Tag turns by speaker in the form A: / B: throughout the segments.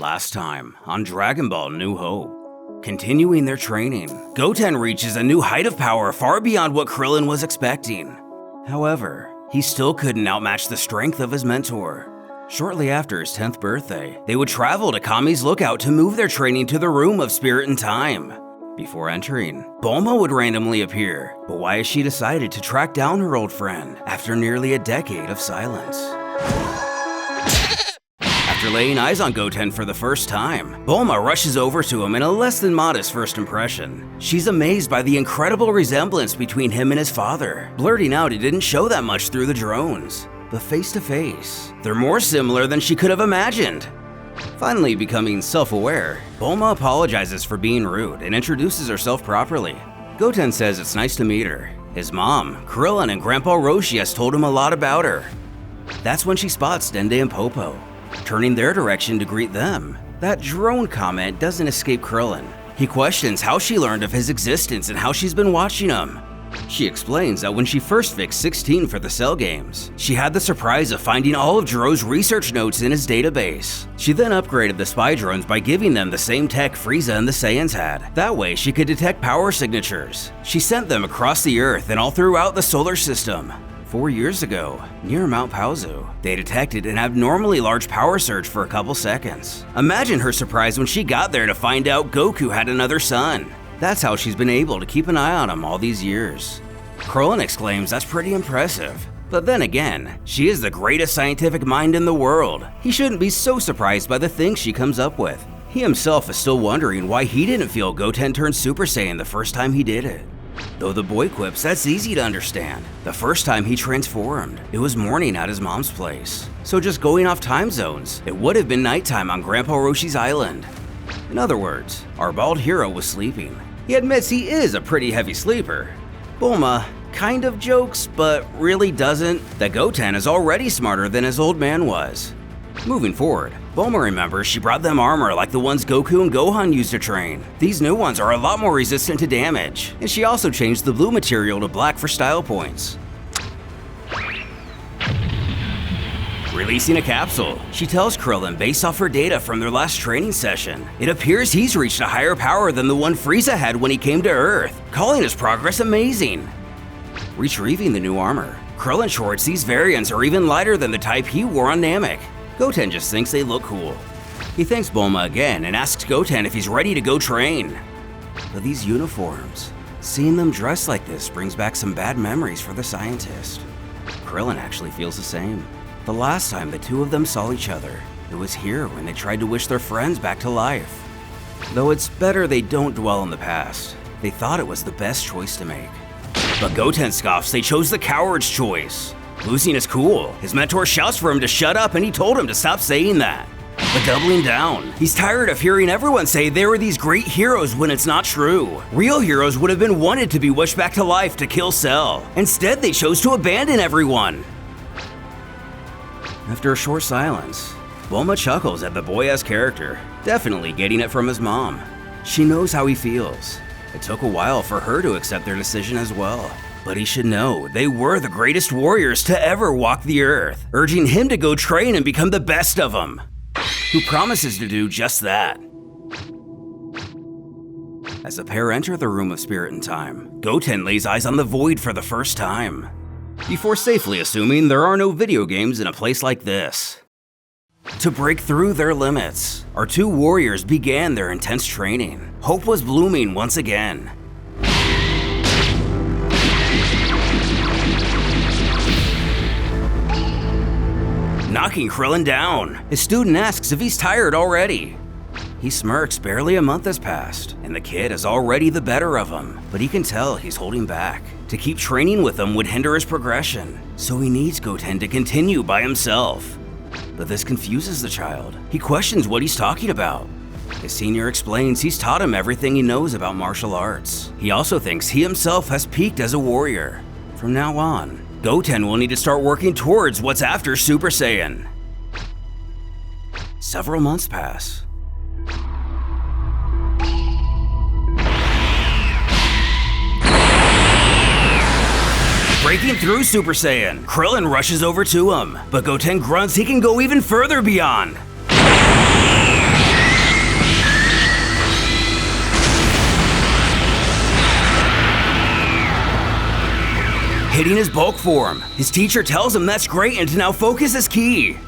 A: Last time on Dragon Ball New Hope. Continuing their training, Goten reaches a new height of power far beyond what Krillin was expecting. However, he still couldn't outmatch the strength of his mentor. Shortly after his 10th birthday, they would travel to Kami's Lookout to move their training to the Room of Spirit and Time. Before entering, Bulma would randomly appear, but why has she decided to track down her old friend after nearly a decade of silence? After laying eyes on Goten for the first time, Bulma rushes over to him in a less than modest first impression. She's amazed by the incredible resemblance between him and his father, blurting out it didn't show that much through the drones. But face to face, they're more similar than she could have imagined. Finally becoming self-aware, Bulma apologizes for being rude and introduces herself properly. Goten says it's nice to meet her. His mom, Krillin, and Grandpa Roshi has told him a lot about her. That's when she spots Dende and Popo, turning their direction to greet them. That drone comment doesn't escape Krillin. He questions how she learned of his existence and how she's been watching him. She explains that when she first fixed 16 for the Cell games, she had the surprise of finding all of Jiro's research notes in his database. She then upgraded the spy drones by giving them the same tech Frieza and the Saiyans had. That way she could detect power signatures. She sent them across the Earth and all throughout the solar system. 4 years ago, near Mount Pauzu, they detected an abnormally large power surge for a couple seconds. Imagine her surprise when she got there to find out Goku had another son. That's how she's been able to keep an eye on him all these years. Krillin exclaims that's pretty impressive. But then again, she is the greatest scientific mind in the world. He shouldn't be so surprised by the things she comes up with. He himself is still wondering why he didn't feel Goten turn Super Saiyan the first time he did it. Though the boy quips that's easy to understand. The first time he transformed, it was morning at his mom's place. So just going off time zones, it would have been nighttime on Grandpa Roshi's island. In other words, our bald hero was sleeping. He admits he is a pretty heavy sleeper. Bulma kind of jokes, but really doesn't, that Goten is already smarter than his old man was. Moving forward, Bulma remembers she brought them armor like the ones Goku and Gohan used to train. These new ones are a lot more resistant to damage, and she also changed the blue material to black for style points. Releasing a capsule, she tells Krillin based off her data from their last training session, it appears he's reached a higher power than the one Frieza had when he came to Earth, calling his progress amazing. Retrieving the new armor, Krillin shorts these variants are even lighter than the type he wore on Namek. Goten just thinks they look cool. He thanks Bulma again and asks Goten if he's ready to go train. But these uniforms, seeing them dressed like this brings back some bad memories for the scientist. Krillin actually feels the same. The last time the two of them saw each other, it was here when they tried to wish their friends back to life. Though it's better they don't dwell on the past, they thought it was the best choice to make. But Goten scoffs they chose the coward's choice. Losing is cool. His mentor shouts for him to shut up and he told him to stop saying that. But doubling down, he's tired of hearing everyone say they were these great heroes when it's not true. Real heroes would have been wanted to be wished back to life to kill Cell. Instead, they chose to abandon everyone. After a short silence, Bulma chuckles at the boy-ass character, definitely getting it from his mom. She knows how he feels. It took a while for her to accept their decision as well. But he should know they were the greatest warriors to ever walk the earth, urging him to go train and become the best of them, who promises to do just that. As the pair enter the Room of Spirit and Time, Goten lays eyes on the Void for the first time, before safely assuming there are no video games in a place like this. To break through their limits, our two warriors began their intense training. Hope was blooming once again. Knocking Krillin down, his student asks if he's tired already. He smirks. Barely a month has passed, and the kid is already the better of him, but he can tell he's holding back. To keep training with him would hinder his progression, so he needs Goten to continue by himself. But this confuses the child. He questions what he's talking about. His senior explains he's taught him everything he knows about martial arts. He also thinks he himself has peaked as a warrior. From now on, Goten will need to start working towards what's after Super Saiyan. Several months pass. Breaking through Super Saiyan, Krillin rushes over to him, but Goten grunts he can go even further beyond. hitting his bulk form. His teacher tells him that's great and to now focus is key.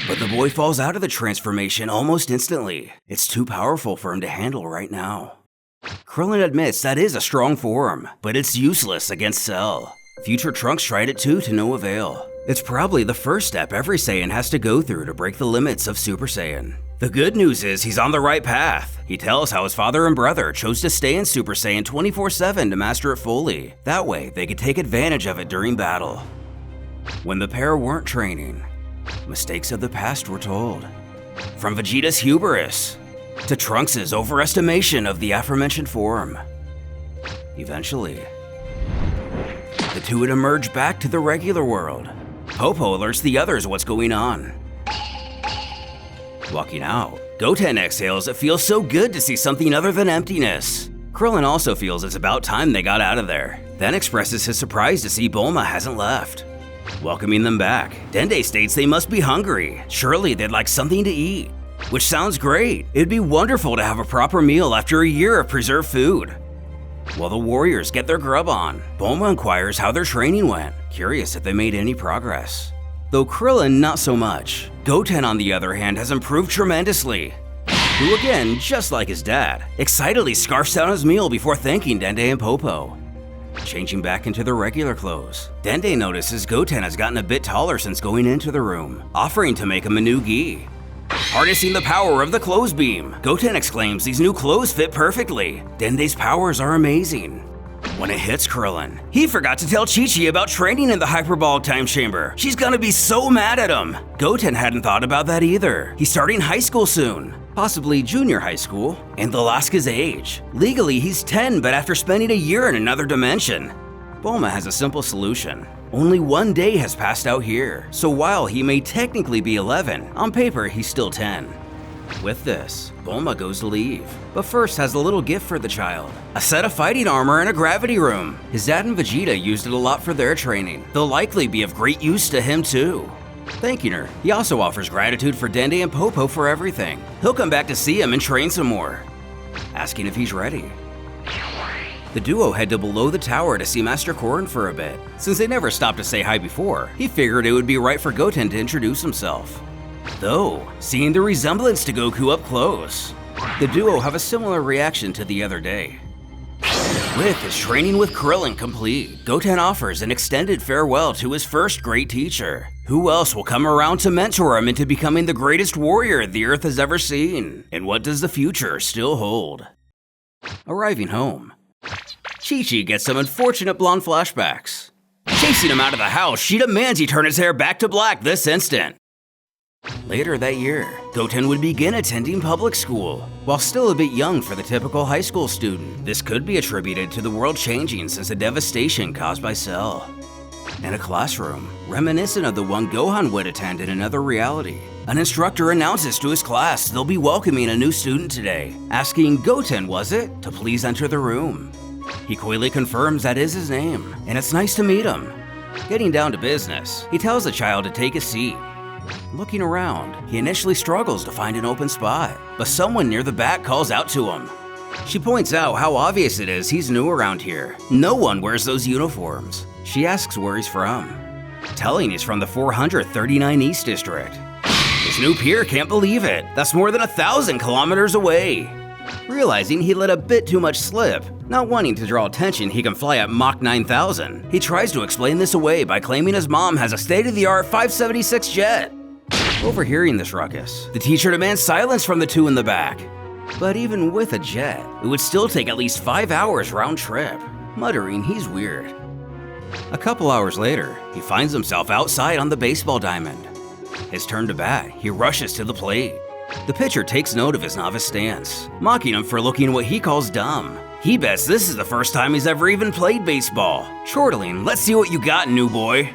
A: But the boy falls out of the transformation almost instantly. It's too powerful for him to handle right now. Krillin admits that is a strong form, but it's useless against Cell. Future Trunks tried it too to no avail. It's probably the first step every Saiyan has to go through to break the limits of Super Saiyan. The good news is he's on the right path. He tells how his father and brother chose to stay in Super Saiyan 24/7 to master it fully. That way, they could take advantage of it during battle. When the pair weren't training, mistakes of the past were told. From Vegeta's hubris to Trunks' overestimation of the aforementioned form. Eventually, the two would emerge back to the regular world. Popo alerts the others what's going on. Walking out, Goten exhales it feels so good to see something other than emptiness. Krillin also feels it's about time they got out of there, then expresses his surprise to see Bulma hasn't left. Welcoming them back, Dende states they must be hungry. Surely they'd like something to eat. Which sounds great. It'd be wonderful to have a proper meal after a year of preserved food. While the warriors get their grub on, Bulma inquires how their training went, curious if they made any progress. Though Krillin not so much. Goten on the other hand has improved tremendously. Who again, just like his dad, excitedly scarfs down his meal before thanking Dende and Popo. Changing back into their regular clothes, Dende notices Goten has gotten a bit taller since going into the room, offering to make him a new gi. Harnessing the power of the clothes beam, Goten exclaims these new clothes fit perfectly. Dende's powers are amazing. When it hits Krillin, he forgot to tell Chi-Chi about training in the Hyperbolic time chamber. She's gonna be so mad at him. Goten hadn't thought about that either. He's starting high school soon, possibly junior high school, and Alaska's age. Legally, he's 10, but after spending a year in another dimension. Bulma has a simple solution. Only one day has passed out here, so while he may technically be 11, on paper he's still 10. With this, Bulma goes to leave, but first has a little gift for the child. A set of fighting armor and a gravity room. His dad and Vegeta used it a lot for their training. They'll likely be of great use to him too. Thanking her, he also offers gratitude for Dende and Popo for everything. He'll come back to see him and train some more. Asking if he's ready. The duo head to below the tower to see Master Korin for a bit. Since they never stopped to say hi before, he figured it would be right for Goten to introduce himself. Though, seeing the resemblance to Goku up close, the duo have a similar reaction to the other day. With his training with Krillin complete, Goten offers an extended farewell to his first great teacher. Who else will come around to mentor him into becoming the greatest warrior the Earth has ever seen? And what does the future still hold? Arriving home, Chi-Chi gets some unfortunate blonde flashbacks. Chasing him out of the house, she demands he turn his hair back to black this instant. Later that year, Goten would begin attending public school. While still a bit young for the typical high school student, this could be attributed to the world changing since the devastation caused by Cell. In a classroom, reminiscent of the one Gohan would attend in another reality, an instructor announces to his class they'll be welcoming a new student today, asking Goten, was it, to please enter the room. He coyly confirms that is his name, and it's nice to meet him. Getting down to business, he tells the child to take a seat. Looking around, he initially struggles to find an open spot, but someone near the back calls out to him. She points out how obvious it is he's new around here. No one wears those uniforms. She asks where he's from, telling he's from the 439 East District. His new peer can't believe it. That's more than 1,000 kilometers away. Realizing he let a bit too much slip, not wanting to draw attention he can fly at Mach 9,000, he tries to explain this away by claiming his mom has a state-of-the-art 576 jet. Overhearing this ruckus, the teacher demands silence from the two in the back. But even with a jet, it would still take at least 5 hours round trip, muttering he's weird. A couple hours later, he finds himself outside on the baseball diamond. His turn to bat, he rushes to the plate. The pitcher takes note of his novice stance, mocking him for looking what he calls dumb. He bets this is the first time he's ever even played baseball. Chortling, let's see what you got, new boy.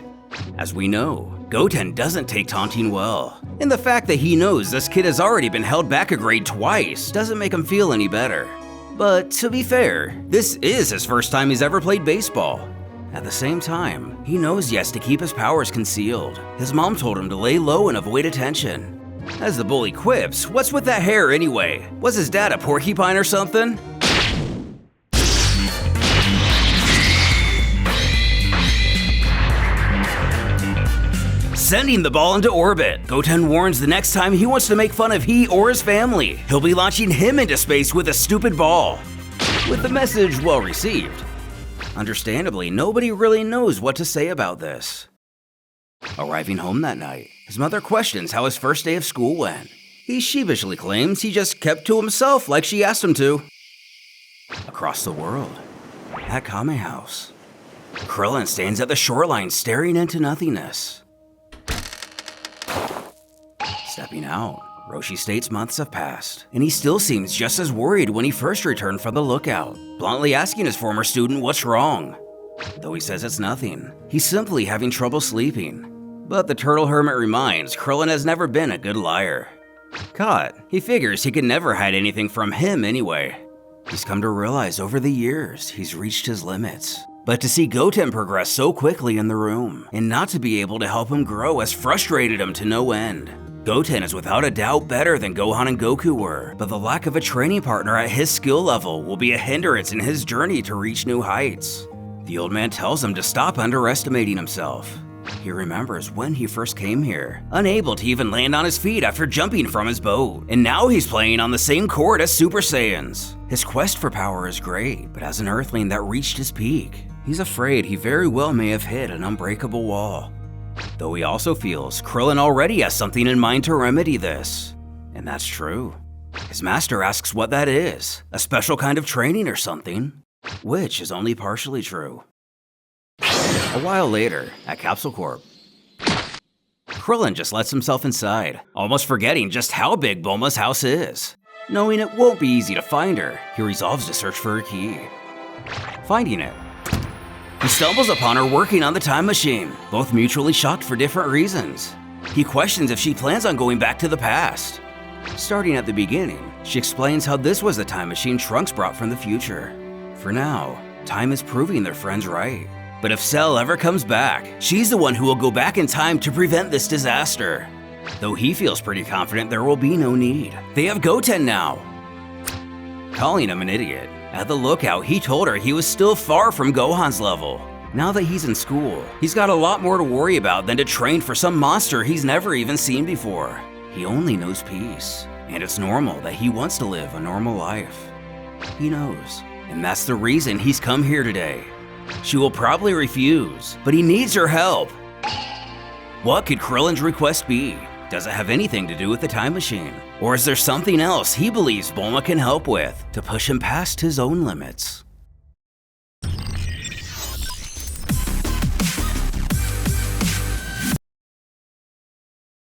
A: As we know, Goten doesn't take taunting well, and the fact that he knows this kid has already been held back a grade twice doesn't make him feel any better. But to be fair, this is his first time he's ever played baseball. At the same time, he knows he has to keep his powers concealed. His mom told him to lay low and avoid attention. As the bully quips, what's with that hair anyway? Was his dad a porcupine or something? sending the ball into orbit. Goten warns the next time he wants to make fun of he or his family, he'll be launching him into space with a stupid ball. With the message well received. Understandably, nobody really knows what to say about this. Arriving home that night, his mother questions how his first day of school went. He sheepishly claims he just kept to himself like she asked him to. Across the world, at Kame House, Krillin stands at the shoreline staring into nothingness. Stepping out, Roshi states months have passed, and he still seems just as worried when he first returned from the lookout, bluntly asking his former student what's wrong. Though he says it's nothing, he's simply having trouble sleeping. But the Turtle Hermit reminds Krillin has never been a good liar. Caught, he figures he can never hide anything from him anyway. He's come to realize over the years he's reached his limits. But to see Goten progress so quickly in the room, and not to be able to help him grow has frustrated him to no end. Goten is without a doubt better than Gohan and Goku were, but the lack of a training partner at his skill level will be a hindrance in his journey to reach new heights. The old man tells him to stop underestimating himself. He remembers when he first came here, unable to even land on his feet after jumping from his boat, and now he's playing on the same court as Super Saiyans. His quest for power is great, but as an Earthling that reached his peak, he's afraid he very well may have hit an unbreakable wall. Though he also feels Krillin already has something in mind to remedy this. And that's true. His master asks what that is, a special kind of training or something, which is only partially true. A while later, at Capsule Corp, Krillin just lets himself inside, almost forgetting just how big Bulma's house is. Knowing it won't be easy to find her, he resolves to search for her key. Finding it, he stumbles upon her working on the time machine, both mutually shocked for different reasons. He questions if she plans on going back to the past. Starting at the beginning, she explains how this was the time machine Trunks brought from the future. For now, time is proving their friends right. But if Cell ever comes back, she's the one who will go back in time to prevent this disaster. Though he feels pretty confident there will be no need. They have Goten now. Calling him an idiot, at the lookout he told her he was still far from Gohan's level. Now that he's in school, he's got a lot more to worry about than to train for some monster he's never even seen before. He only knows peace, and it's normal that he wants to live a normal life. He knows, and that's the reason he's come here today. She will probably refuse, but he needs her help. What could Krillin's request be? Does it have anything to do with the time machine? Or is there something else he believes Bulma can help with to push him past his own limits?